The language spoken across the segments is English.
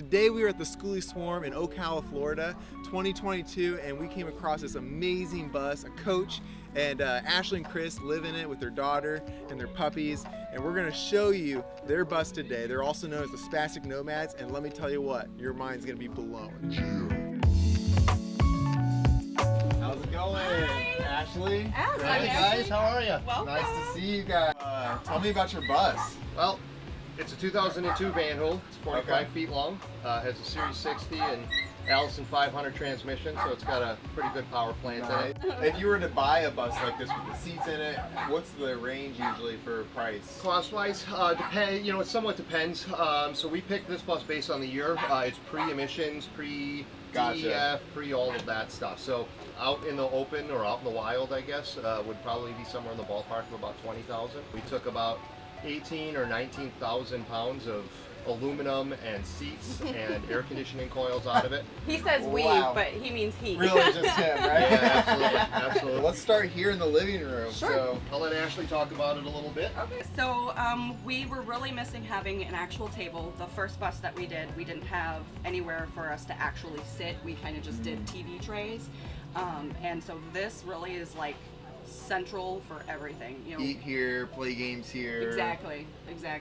Today we are at the Skoolie Swarm in Ocala, Florida, 2022, and we came across this amazing bus, a coach, and Ashley and Chris live in it with their daughter and their puppies, and we're going to show you their bus today. They're also known as the Spastic Nomads, and let me tell you what, your mind's going to be blown. How's it going? Hi. Ashley? Hi guys, how are you? Welcome. Nice to see you guys. Tell me about your bus. Well, it's a 2002 Vanhool. It's 45 Okay. feet long. Has a Series 60 and Allison 500 transmission, so it's got a pretty good power plant in it. If you were to buy a bus like this with the seats in it, what's the range usually for price? Cost-wise, it somewhat depends. So we picked this bus based on the year. It's pre-emissions, pre-DEF, Gotcha. pre-all of that stuff. So out in the open or out in the wild, I guess, would probably be somewhere in the ballpark of about 20,000. We took about 18 or 19,000 pounds of aluminum and seats and air conditioning coils out of it. He says we, Wow. but he means he. Really just him, right? Yeah, absolutely, absolutely. Let's start here in the living room. Sure. So, I'll let Ashley talk about it a little bit. Okay, so we were really missing having an actual table. The first bus that we didn't have anywhere for us to actually sit. We kind of just did TV trays. And so this really is like central for everything. You know, eat here, play games here. exactly.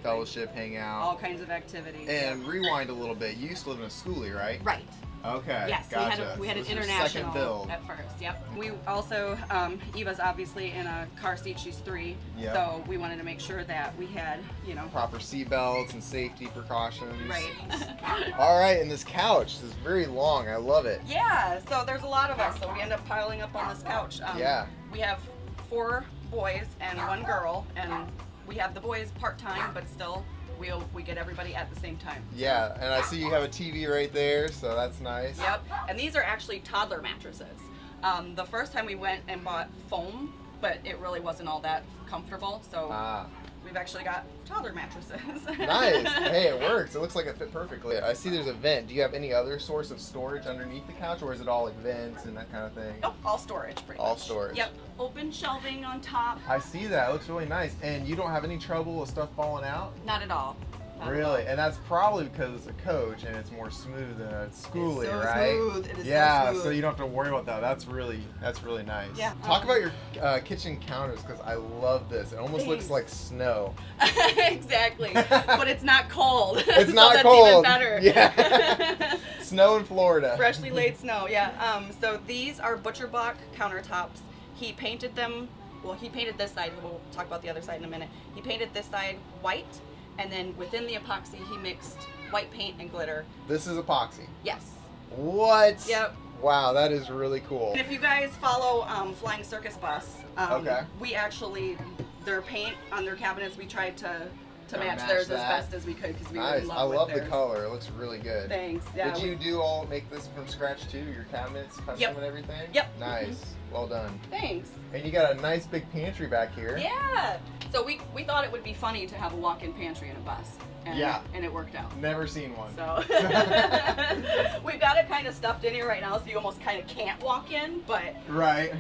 Fellowship, hang out. All kinds of activities. And rewind a little bit. You used to live in a schoolie, right? Right. Okay. Yes, Gotcha. we had So an this is your international second build. at first. Yep. We also Eva's obviously in a car seat. She's 3, Yep. so we wanted to make sure that we had, Proper seat belts and safety precautions. right. All right, and this couch is very long. I love it. Yeah. So there's a lot of us, so we end up piling up on this couch. Yeah. We have 4 boys and 1 girl, and we have the boys part-time, but still we get everybody at the same time. Yeah, and I see you have a TV right there, so that's nice. Yep. And these are actually toddler mattresses. The first time we went and bought foam, but it really wasn't all that comfortable, so we've actually got toddler mattresses. Nice. Hey, it works. It looks like it fit perfectly. I see there's a vent. Do you have any other source of storage underneath the couch, or is it all like vents and that kind of thing? Nope, all storage pretty All much. storage. Yep. Open shelving on top. I see that. It looks really nice. And you don't have any trouble with stuff falling out? Not at all. Not at Really? all. And that's probably because it's a coach and it's more smooth than a schoolie, so right? smooth. It is so yeah, smooth. so you don't have to worry about that. That's really nice. Yeah. Talk about your kitchen counters, because I love this. It almost looks Thanks. like snow. Exactly. But it's not cold. It's so not that's cold. even better. Yeah. Snow in Florida. Freshly laid snow, yeah. So these are butcher block countertops. He painted them, well, he painted this side, we'll talk about the other side in a minute. He painted this side white, and then within the epoxy, he mixed white paint and glitter. This is epoxy. Yes. What? Yep. Wow, that is really cool. And if you guys follow Flying Circus Bus, Okay. we actually, their paint on their cabinets, we tried to match match theirs that. as best as we could, because we were Nice. in I love love with the theirs. color. It looks really good. Thanks. Yeah. Did you make this from scratch too? Your cabinets, custom Yep. and everything? Yep. Nice. Well done. Thanks. And you got a nice big pantry back here. Yeah. So we thought it would be funny to have a walk-in pantry in a bus. And, Yeah. And it worked out. Never seen one. So we've got it kind of stuffed in here right now, so you almost kind of can't walk in. But Right.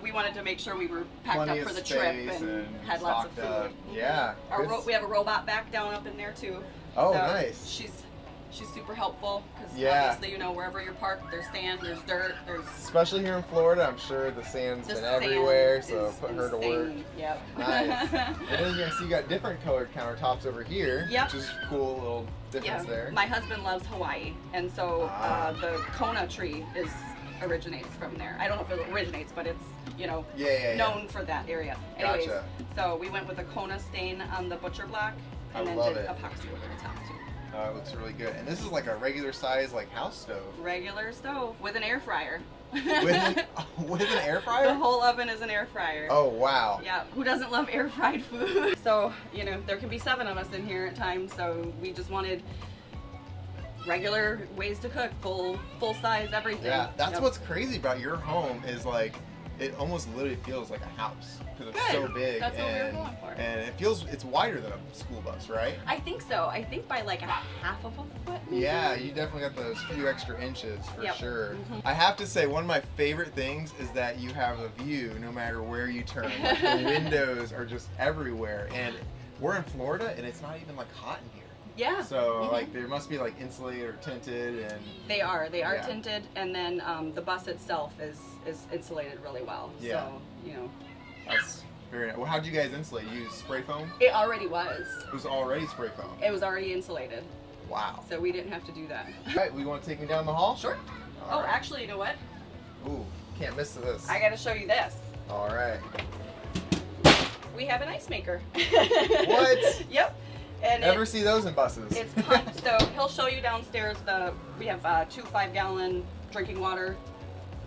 we wanted to make sure we were packed Plenty up of for the trip space and had lots of food. stocked up. Yeah. Good. We have a robot back down up in there too. Oh, So nice. She's super helpful, because Yeah. obviously wherever you're parked, there's sand, there's dirt, there's Especially here in Florida, I'm sure the sand's the been sand everywhere, so is put her to work. insane. Yep. Nice. And then you can see you got different colored countertops over here, Yep. which is cool little difference Yeah, there. my husband loves Hawaii, and so the Kona tree originates from there. I don't know if it originates, but it's Yeah. known for that area. Anyways, Gotcha. so we went with a Kona stain on the butcher block, and I then love did it. epoxy over the top too. It looks really good. And this is like a regular size house stove. Regular stove with an air fryer. With an air The fryer? whole oven is an air fryer. Oh, wow. Yeah, who doesn't love air fried food? So, there can be 7 of us in here at times, so we just wanted regular ways to cook, full size everything. Yeah, that's Yep. what's crazy about your home is it almost literally feels like a house because it's so Good. big. That's what we were and, going for. And it's wider than a school bus, right? I think so. I think by like a half of a foot. Maybe? Yeah, you definitely got those few extra inches for Yep. sure. Mhm. I have to say, one of my favorite things is that you have a view no matter where you turn. The windows are just everywhere. And we're in Florida and it's not even hot in here. Yeah. So like there must be like insulated or tinted and. They are Yeah. tinted, and then the bus itself is insulated really well. Yeah. So, you know. That's very nice. Well, how'd you guys insulate? You use spray foam? It already was. It was already spray foam. It was already insulated. Wow. So we didn't have to do that. All right, we want to take me down the hall? Sure. All Oh, right. actually, you know what? Ooh, can't miss this. I gotta show you this. All right. We have an ice maker. What? Yep. And Never see those in buses. it's pumped. So he'll show you downstairs we have 2 5-gallon drinking water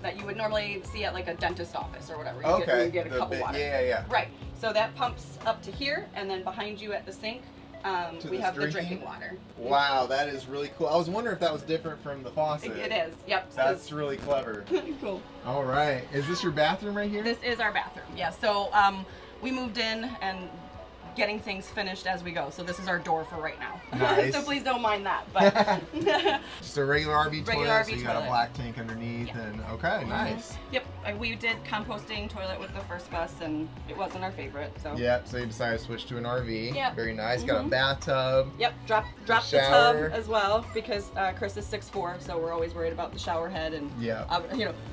that you would normally see at like a dentist office or whatever. You get a The cup of bit- water. Yeah. Right. So that pumps up to here, and then behind you at the sink, To we this have the drinking water. Wow, that is really cool. I was wondering if that was different from the faucet. It is. Yep. That's really clever. cool. All right. Is this your bathroom right here? This is our bathroom. Yeah. So we moved in and getting things finished as we go. So this is our door for right now. Nice. So please don't mind that. But Just a regular RV Regular toilet, RV so you got a toilet. black tank underneath, Yeah. and okay, nice. Yep. We did composting toilet with the first bus, and it wasn't our favorite. So. Yep, so you decided to switch to an RV. Yep. Very nice. Got a Mhm. bathtub. Yep, drop the Shower. tub as well because Chris is 6'4", so we're always worried about the shower head, and Yeah.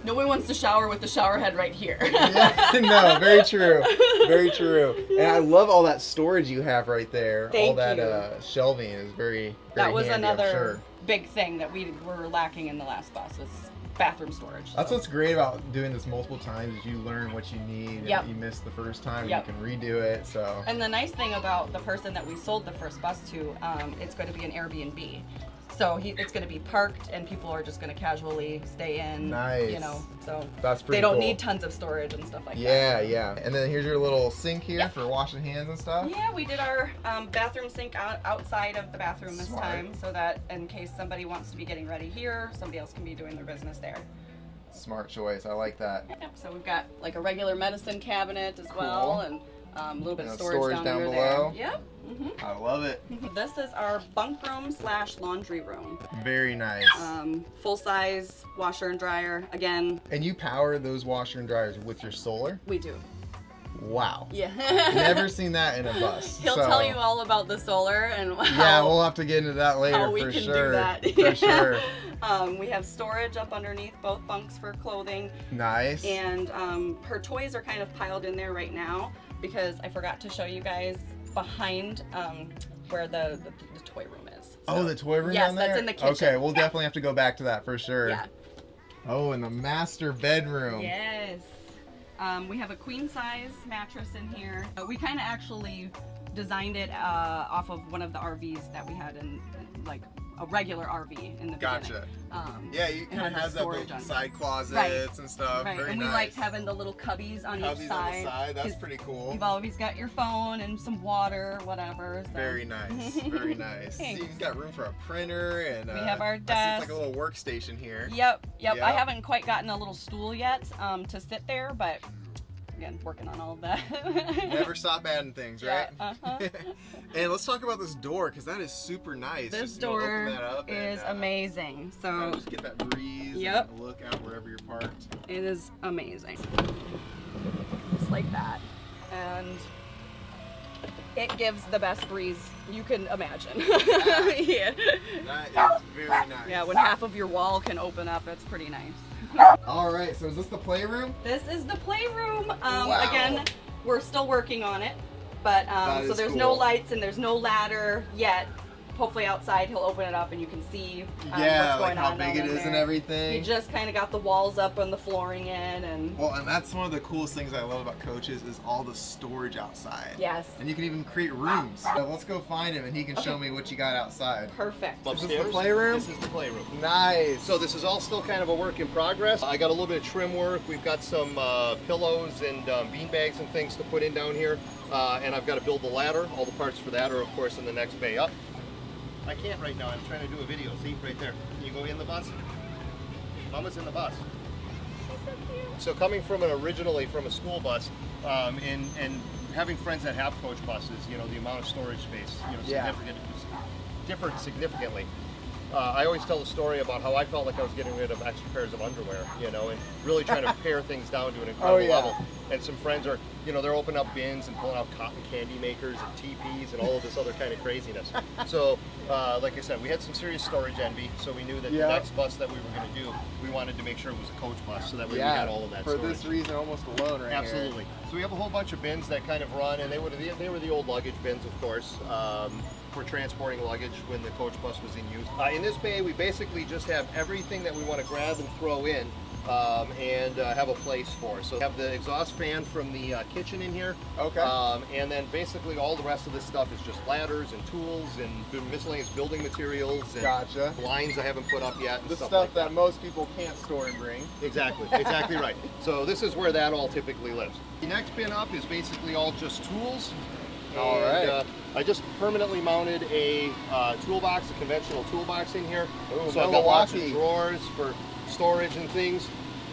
no one wants to shower with the shower head right here. Yeah, no, very true. Very true. And I love all that storage you have right there. all Thank that you. Shelving is very, very That was handy, I'm another sure. big thing that we were lacking in the last bus was bathroom storage. That's so. what's great about doing this multiple times is you learn what you need. Yep. And you miss the first time, Yep. you can redo it. So. And the nice thing about the person that we sold the first bus to, it's going to be an Airbnb. So it's going to be parked, and people are just going to casually stay in. Nice. So That's pretty they don't cool. need tons of storage and stuff like that. Yeah. And then here's your little sink here Yep. for washing hands and stuff. Yeah, we did our bathroom sink outside of the bathroom this Smart. time, so that in case somebody wants to be getting ready here, somebody else can be doing their business there. Smart choice. I like that. Yep, so we've got like a regular medicine cabinet as Cool. well, and a little bit And of the storage, storage down under below. there. Yep. I love it. This is our bunk room / laundry room. Very nice. Full size washer and dryer. Again, And you power those washer and dryers with your solar? we do. Wow. Yeah. Never seen that in a bus. He'll so- tell you all about the solar and Yeah, how, we'll have to get into that later how we for can sure. do that. For sure. We have storage up underneath both bunks for clothing. Nice. And her toys are kind of piled in there right now because I forgot to show you guys behind where the toy room is. Oh, the toy room Yes, down there? that's in the kitchen. Okay, we'll definitely have to go back to that for sure. Yeah. Oh, and the master bedroom. Yes. We have a queen size mattress in here. We kind of actually designed it off of one of the RVs that we had in like a regular RV in the Gotcha. beginning. Yeah, you It kind of has have the that storage little under. side closets Right. and stuff. Right, Very and we nice. liked having the little cubbies on Cubbies each side. on the side. That's 'cause pretty cool. You've always got your phone and some water, whatever. So. Very nice. Very nice. See, Thanks. you've got room for a printer and We have our I see it's desk. like a little workstation here. Yep. I Yep. haven't quite gotten a little stool yet to sit there, but again, working on all of that. Never stop adding things, right? Yeah, uh-huh. And let's talk about this door because that is super nice. This Just, you know, open door that up is and, amazing. kinda So just get that breeze. Yep. And look out wherever you're parked. it is amazing. It's like that. And it gives the best breeze you can imagine. Yeah. That is very nice. Yeah, when half of your wall can open up, it's pretty nice. All right, so is this the playroom? This is the playroom. Wow. Again, we're still working on it, but That so is there's no cool. lights and there's no ladder yet. Hopefully outside he'll open it up and you can see Yeah, what's like going how on big down it in is and there. everything. He just kind of got the walls up and the flooring in, and Well, and that's one of the coolest things I love about Coaches is all the storage outside. yes, And you can even create rooms. So let's go find him and he can show me what you got outside. perfect. Is this the playroom? This is the playroom. Nice. So this is all still kind of a work in progress. I got a little bit of trim work. We've got some pillows and bean bags and things to put in down here. And I've got to build the ladder. All the parts for that are, of course, in the next bay up. I can't right now. I'm trying to do a video. See, right there. Can you go in the bus? Mama's in the bus. So coming from originally from a school bus, and having friends that have coach buses, you know, the amount of storage space, you know, Yeah. differed significantly. I always tell a story about how I felt like I was getting rid of extra pairs of underwear, you know, and really trying to pare things down to an incredible level. And some friends are, you know, they're opening up bins and pulling out cotton candy makers and teepees and all of this other kind of craziness. So, like I said, we had some serious storage envy, so we knew that the next bus that we were going to do, we wanted to make sure it was a coach bus, so that way we had all of that storage. For this reason, almost alone right Absolutely. here. So we have a whole bunch of bins that kind of run, and they were the old luggage bins, of course, for transporting luggage when the coach bus was in use. In this bay, we basically just have everything that we want to grab and throw in and have a place for. So we have the exhaust fan from the kitchen in here. Okay. And then basically all the rest of this stuff is just ladders and tools and miscellaneous building materials and blinds I haven't put up yet. And the stuff stuff like that most people can't store and bring. Exactly, exactly right. So this is where that all typically lives. The next bin up is basically all just tools. All right. I just permanently mounted a toolbox, a conventional toolbox in here. Ooh, so I've got lots of drawers for storage and things.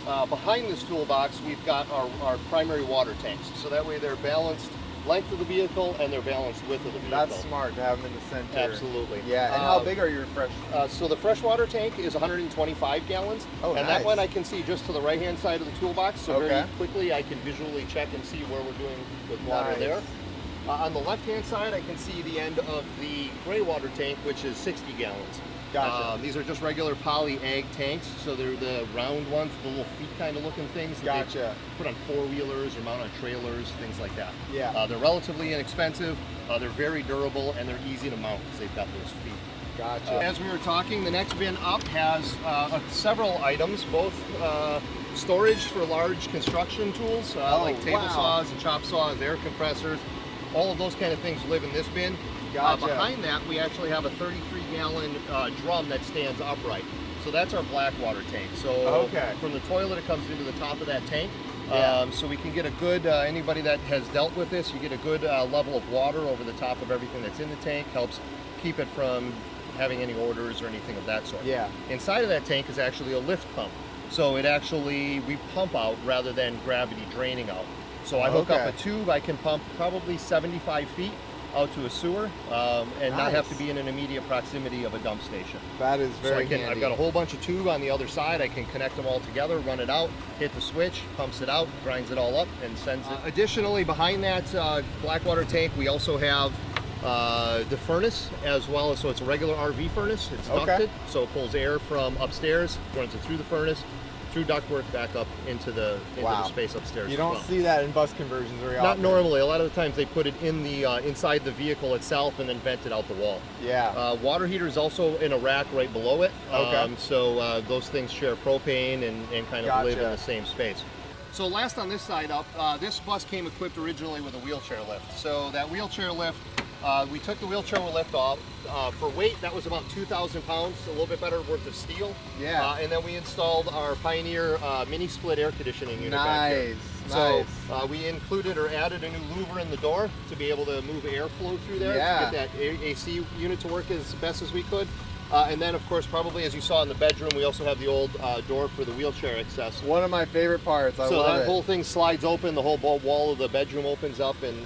Behind this toolbox, we've got our primary water tanks. So that way they're balanced length of the vehicle and they're balanced width of the vehicle. That's smart to have them in the center. Absolutely. Yeah, and how big are your fresh? So the freshwater tank is 125 gallons. Oh, and nice. that one I can see just to the right-hand side of the toolbox. So very quickly I can visually check and see where we're doing with water there. On the left-hand side, I can see the end of the gray water tank, which is 60 gallons. Gotcha. These are just regular poly ag tanks, so they're the round ones, the little feet kind of looking things. That they put on four-wheelers or mount on trailers, things like that. Yeah. They're relatively inexpensive, they're very durable, and they're easy to mount because they've got those feet. Gotcha. As we were talking, the next bin up has several items, both storage for large construction tools, like table saws and chop saws, air compressors. All of those kind of things live in this bin. Behind that, we actually have a 33-gallon drum that stands upright. So that's our black water tank. So from the toilet, it comes into the top of that tank. So we can get a good, anybody that has dealt with this, you get a good level of water over the top of everything that's in the tank. Helps keep it from having any odors or anything of that sort. Inside of that tank is actually a lift pump. So it actually, we pump out rather than gravity draining out. So I hook up a tube, I can pump probably 75 feet out to a sewer and not have to be in an immediate proximity of a dump station. That is very handy. I've got a whole bunch of tube on the other side. I can connect them all together, run it out, hit the switch, pumps it out, grinds it all up, and sends it. Additionally, behind that black water tank, we also have the furnace as well as, so it's a regular RV furnace. It's ducted, so it pulls air from upstairs, runs it through the furnace, through ductwork back up into the space upstairs. You don't see that in bus conversions very often. Not normally. A lot of the times they put it in the inside the vehicle itself and then vent it out the wall. Water heater is also in a rack right below it. So those things share propane and kind of live in the same space. So last on this side up, this bus came equipped originally with a wheelchair lift. So that wheelchair lift, we took the wheelchair lift off. For weight, that was about 2,000 pounds, a little bit better worth of steel. And then we installed our Pioneer mini split air conditioning unit back here. So we included or added a new louver in the door to be able to move airflow through there to get that AC unit to work as best as we could. And then, of course, probably as you saw in the bedroom, we also have the old door for the wheelchair access. One of my favorite parts. I love it. So that whole thing slides open, the whole wall of the bedroom opens up, and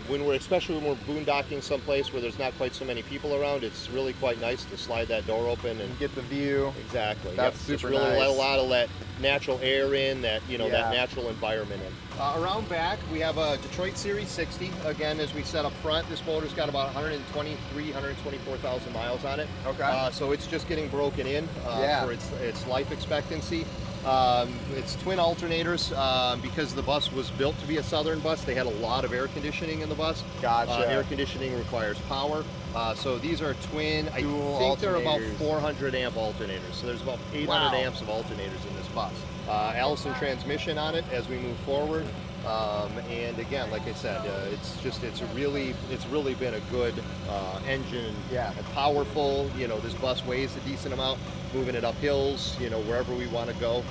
when especially when we're boondocking someplace where there's not quite so many people around, it's really quite nice to slide that door open and get the view. Exactly. That's super really nice. Let a lot of that natural air in, that that natural environment in. Around back, we have a Detroit Series 60. Again, as we set up front, this motor's got about 124,000 miles on it. So it's just getting broken in for its life expectancy. It's twin alternators because the bus was built to be a Southern bus. They had a lot of air conditioning in the bus. Air conditioning requires power. So these are twin, I think they're about 400 amp alternators. So there's about 800 amps of alternators in this bus. Allison transmission on it as we move forward. And again, like I said, it's really been a good engine. And powerful. This bus weighs a decent amount. Moving it up hills, wherever we want to go.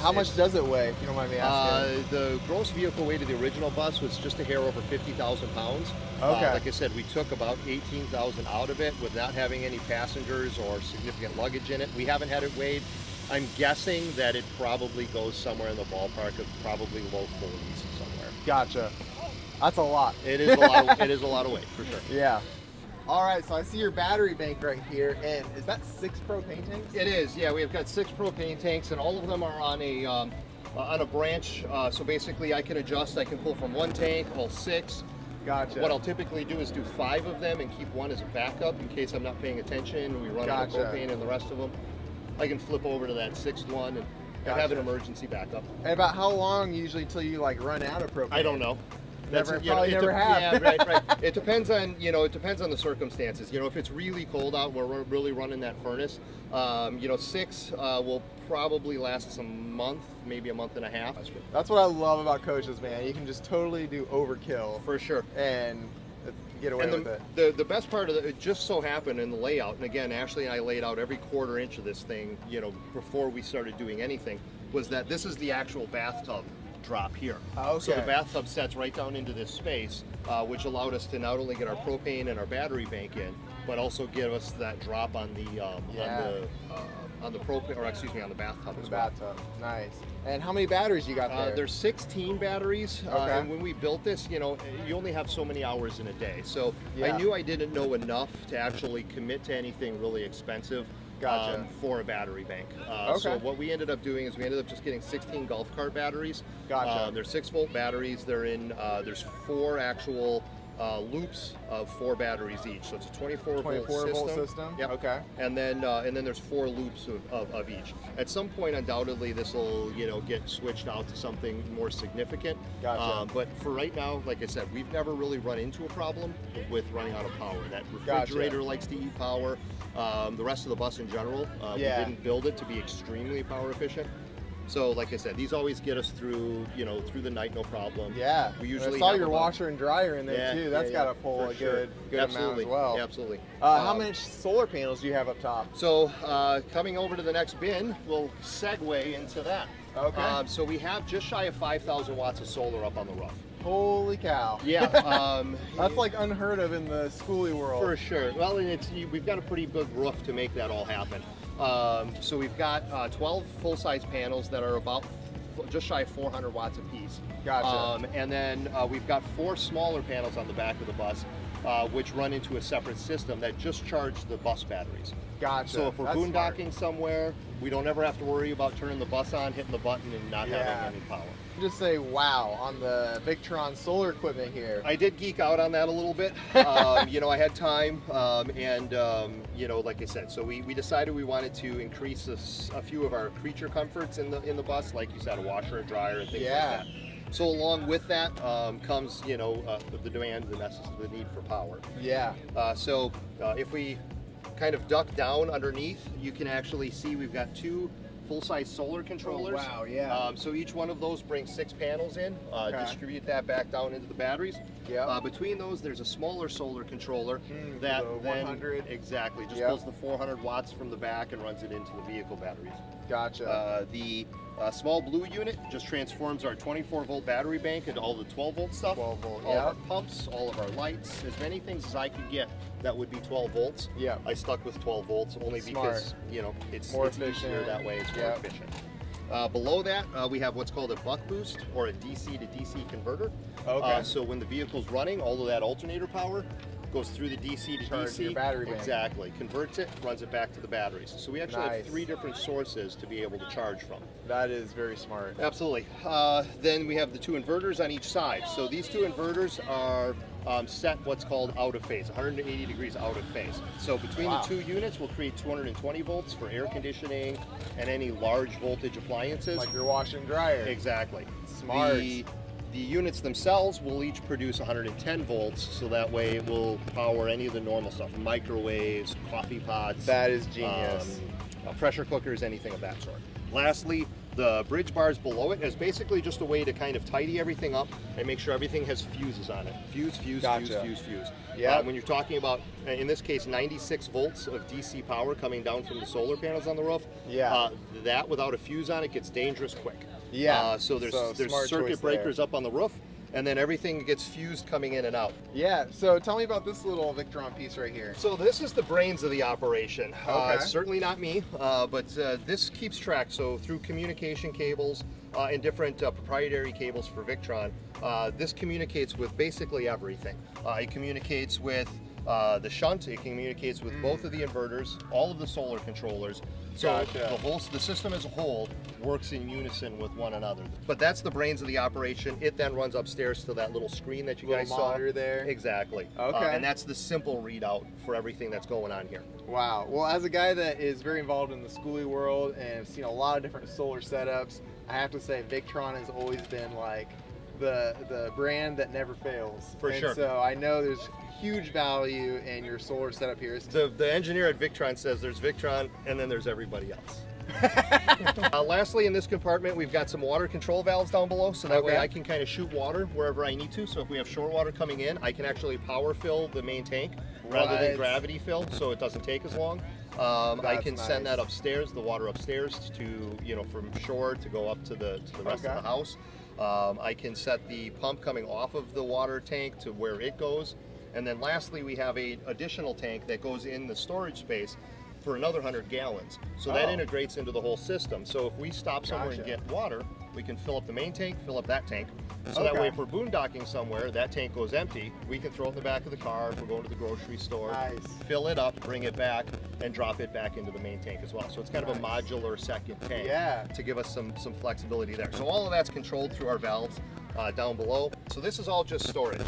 How much does it weigh, if you don't mind me asking? The gross vehicle weight of the original bus was just a hair over 50,000 pounds. Like I said, we took about 18,000 out of it with not having any passengers or significant luggage in it. We haven't had it weighed. I'm guessing that it probably goes somewhere in the ballpark of probably low 40s somewhere. Gotcha. That's a lot. It is a lot. It is a lot of weight for sure. All right, so I see your battery bank right here, and is that 6 propane tanks? It is, yeah. We've got 6 propane tanks, and all of them are on a branch. So basically, I can adjust. I can pull from one tank, all 6. Gotcha. What I'll typically do is do 5 of them and keep one as a backup in case I'm not paying attention. We run out of propane and the rest of them. I can flip over to that 6th one and have an emergency backup. And about how long usually till you like run out of propane? I don't know. Never have. Yeah, right. It depends on, it depends on the circumstances. If it's really cold out, we're really running that furnace. 6 will probably last us a month, maybe a month and a half. That's what I love about coaches, man. You can just totally do overkill. For sure. And get away with it. The best part of it just so happened in the layout, and again, Ashley and I laid out every 1/4 inch of this thing, before we started doing anything, was that this is the actual bathtub drop here. Okay. So the bathtub sets right down into this space, which allowed us to not only get our propane and our battery bank in, but also give us that drop on the propane, or excuse me, on the bathtub as well. Bathtub, nice. And how many batteries you got there? There's 16 batteries, okay. And when we built this, you only have so many hours in a day. So yeah. I knew I didn't know enough to actually commit to anything really expensive. Gotcha. For a battery bank. Okay. So what we ended up doing is we ended up just getting 16 golf cart batteries. Gotcha. They're 6-volt batteries. They're in. There's 4 actual loops of 4 batteries each. So it's a 24-volt system. Yep. Okay. And then there's 4 loops of each. At some point, undoubtedly, this will get switched out to something more significant. Gotcha. But for right now, like I said, we've never really run into a problem with running out of power. That refrigerator likes to eat power. The rest of the bus in general, we didn't build it to be extremely power efficient. So, like I said, these always get us through, through the night, no problem. Yeah. We usually I saw your washer and dryer in there too. That's got to pull a good amount as well. Yeah, absolutely. How many solar panels do you have up top? So, coming over to the next bin, we'll segue into that. Okay. So we have just shy of 5,000 watts of solar up on the roof. Holy cow. Yeah. That's like unheard of in the Skoolie world. For sure. Well, we've got a pretty big roof to make that all happen. So we've got 12 full-size panels that are about just shy of 400 watts apiece. Gotcha. And then we've got 4 smaller panels on the back of the bus, which run into a separate system that just charge the bus batteries. Gotcha. So if we're boondocking somewhere, we don't ever have to worry about turning the bus on, hitting the button, and not having any power. Just say wow on the Victron solar equipment here. I did geek out on that a little bit. I had time, like I said, so we decided we wanted to increase a few of our creature comforts in the bus, like you said, a washer and dryer and things like that. So along with that comes, the demand, the need for power. Yeah. So if we kind of duck down underneath, you can actually see we've got 2 full-size solar controllers. Oh, wow, yeah. So each one of those brings 6 panels in, distribute that back down into the batteries. Yeah. Between those, there's a smaller solar controller that then 100. Exactly just pulls the 400 watts from the back and runs it into the vehicle batteries. Gotcha. The small blue unit just transforms our 24-volt battery bank into all the 12-volt stuff. 12-volt, all our pumps, all of our lights, as many things as I could get that would be 12 volts. Yeah. I stuck with 12 volts only because it's more easier that way. It's more efficient. Below that, we have what's called a buck boost, or a DC to DC converter. Okay. So when the vehicle's running, all of that alternator power goes through the DC to Charge DC. your battery bank. Exactly. Converts it, runs it back to the batteries. So we actually have 3 different sources to be able to charge from. That is very smart. Absolutely. Then we have the 2 inverters on each side. So these 2 inverters are set what's called out of phase, 180 degrees out of phase. So between the 2 units, we'll create 220 volts for air conditioning and any large voltage appliances. Like your washer and dryer. Exactly. Smart. The units themselves will each produce 110 volts, so that way it will power any of the normal stuff, microwaves, coffee pots. That is genius. Pressure cookers, anything of that sort. Lastly, the bridge bars below it is basically just a way to kind of tidy everything up and make sure everything has fuses on it. Fuse. Yeah. When you're talking about, in this case, 96 volts of DC power coming down from the solar panels on the roof, that without a fuse on it gets dangerous quick. Yeah. So there's circuit breakers up on the roof, and then everything gets fused coming in and out. Yeah, so tell me about this little Victron piece right here. So this is the brains of the operation. Okay. Certainly not me, but this keeps track. So through communication cables and different proprietary cables for Victron, this communicates with basically everything. It communicates with The shunt, it communicates with both of the inverters, all of the solar controllers. So the system as a whole works in unison with one another. But that's the brains of the operation. It then runs upstairs to that little screen that you guys saw. Monitor there. Exactly. Okay. And that's the simple readout for everything that's going on here. Wow. Well, as a guy that is very involved in the Skoolie world and have seen a lot of different solar setups, I have to say Victron has always been like the brand that never fails. For sure. So I know there's huge value in your solar setup here. The engineer at Victron says there's Victron and then there's everybody else. Lastly, in this compartment, we've got some water control valves down below, so that way I can kind of shoot water wherever I need to. So if we have shore water coming in, I can actually power fill the main tank rather than gravity fill, so it doesn't take as long. I can send that upstairs, the water upstairs to, from shore to go up to the rest of the house. I can set the pump coming off of the water tank to where it goes. And then lastly, we have an additional tank that goes in the storage space for another 100 gallons. So that integrates into the whole system. So if we stop somewhere and get water, we can fill up the main tank, fill up that tank. So that way if we're boondocking somewhere, that tank goes empty, we can throw it in the back of the car if we're going to the grocery store, fill it up, bring it back, and drop it back into the main tank as well. So it's kind of a modular second tank to give us some flexibility there. So all of that's controlled through our valves down below. So this is all just storage.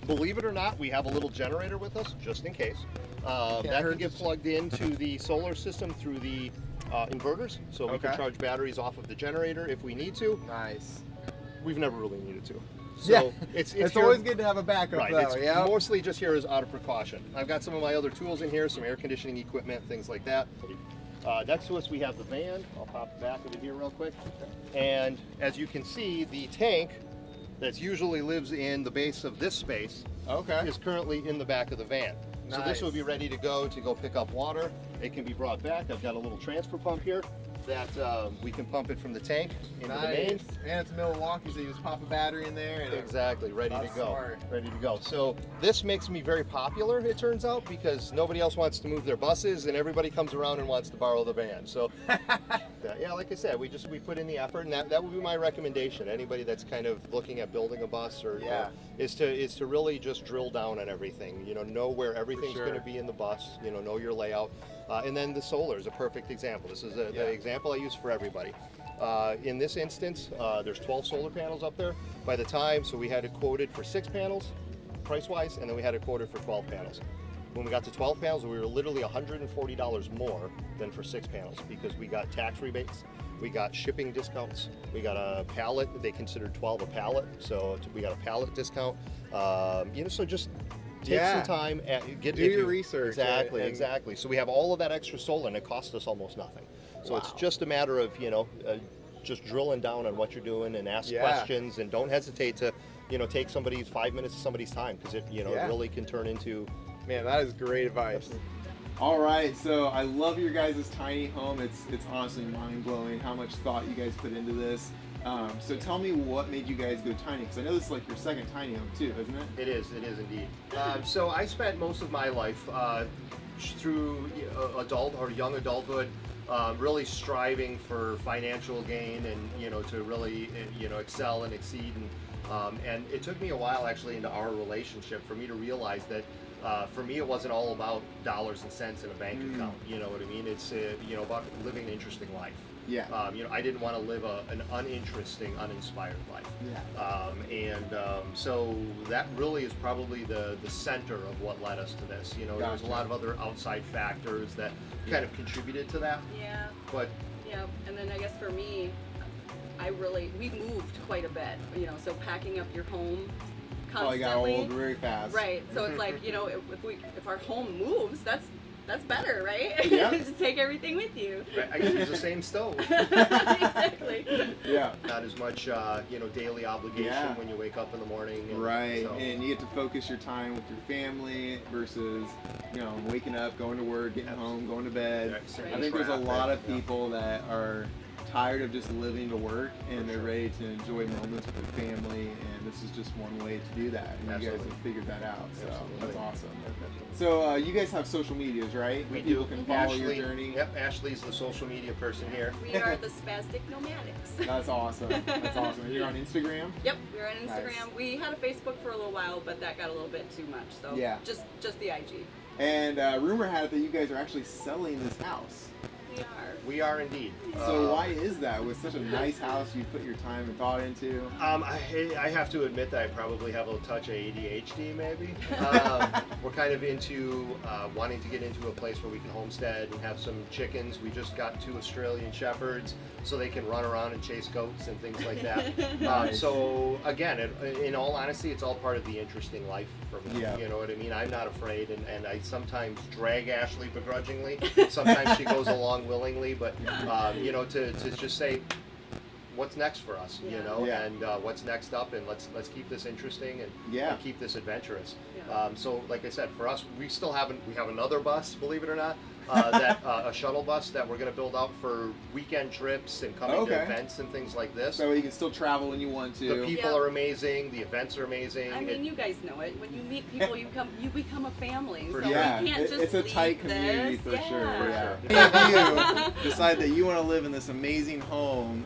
Believe it or not, we have a little generator with us, just in case. That can get plugged into the solar system through the inverters, so we can charge batteries off of the generator if we need to. Nice. We've never really needed to. So it's always good to have a backup, though. It's mostly just here as out of precaution. I've got some of my other tools in here, some air conditioning equipment, things like that. Next to us we have the van. I'll pop the back of it here real quick. And as you can see, the tank that usually lives in the base of this space is currently in the back of the van. So this will be ready to go pick up water. It can be brought back. I've got a little transfer pump here that we can pump it from the tank into the main. And it's Milwaukee, so you just pop a battery in there. And exactly, ready to go. Smart. Ready to go. So this makes me very popular, it turns out, because nobody else wants to move their buses and everybody comes around and wants to borrow the van. So yeah, like I said, we put in the effort, and that would be my recommendation. Anybody that's kind of looking at building a bus or is to really just drill down on everything. Know where everything's going to be in the bus. Know your layout. And then the solar is a perfect example. This is the example I use for everybody. In this instance, there's 12 solar panels up there. By the time, so we had it quoted for 6 panels, price-wise, and then we had it quoted for 12 panels. When we got to 12 panels, we were literally $140 more than for 6 panels because we got tax rebates, we got shipping discounts, we got a pallet. They considered 12 a pallet, so we got a pallet discount. So just take some time and do your research. Exactly. So we have all of that extra solar, and it costs us almost nothing. So it's just a matter of just drilling down on what you're doing and ask questions, and don't hesitate to take 5 minutes of somebody's time, because it it really can turn into. Man, that is great advice. All right, so I love your guys' tiny home. It's honestly mind-blowing how much thought you guys put into this. So tell me what made you guys go tiny, because I know this is like your second tiny home too, isn't it? It is indeed. So I spent most of my life through young adulthood really striving for financial gain and to really excel and exceed, and it took me a while actually into our relationship for me to realize that for me it wasn't all about dollars and cents in a bank account. You know what I mean? It's about living an interesting life. Yeah. I didn't want to live an uninteresting, uninspired life. Yeah. So that really is probably the center of what led us to this. There was a lot of other outside factors that kind of contributed to that. Yeah. But and then I guess for me, we moved quite a bit. So packing up your home constantly. Got old very fast. Right. So it's like if our home moves, that's better, right? Yeah. Just take everything with you. Right. I can use the same stove. Exactly. Yeah. Not as much, daily obligation when you wake up in the morning. Right. And you get to focus your time with your family versus, waking up, going to work, getting home, going to bed. Right. I think there's a lot of people that are tired of just living to work, and they're ready to enjoy moments with their family, and this is just one way to do that. And you guys have figured that out, so that's awesome. So you guys have social medias, right? We People do. can follow Ashley, your journey. Yep, Ashley's the social media person here. We are the Spastic Nomadics. That's awesome. That's awesome. And you're on Instagram? Yep, we're on Instagram. Nice. We had a Facebook for a little while, but that got a little bit too much. So Yeah. just the IG. And rumor had it that you guys are actually selling this house. We are. We are indeed. So why is that? With such a nice house you put your time and thought into? I have to admit that I probably have a touch of ADHD, maybe. We're kind of into wanting to get into a place where we can homestead and have some chickens. We just got 2 Australian Shepherds, so they can run around and chase goats and things like that. Nice. So again, in all honesty, it's all part of the interesting life for me. Yeah. You know what I mean? I'm not afraid, and I sometimes drag Ashley begrudgingly. Sometimes she goes along willingly, but you know, to just say what's next for us, you know, Yeah. and what's next up, and let's keep this interesting Yeah. and keep this adventurous. Yeah. So like I said, for us, we have another bus, believe it or not, a shuttle bus that we're going to build out for weekend trips and coming to events and things like this. So you can still travel when you want to. The people are amazing. The events are amazing. I mean, you guys know it. When you meet people, you become a family. For So sure. Yeah, we can't just it's a leave tight community this. for Yeah. sure. For Yeah. sure. If you decide that you want to live in this amazing home,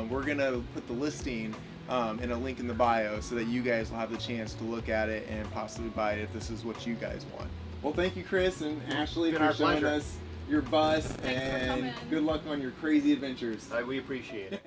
we're gonna put the listing and a link in the bio so that you guys will have the chance to look at it and possibly buy it if this is what you guys want. Well, thank you, Chris and Ashley, Been for our showing pleasure. us your bus, Thanks for and coming. good luck on your crazy adventures. We appreciate it.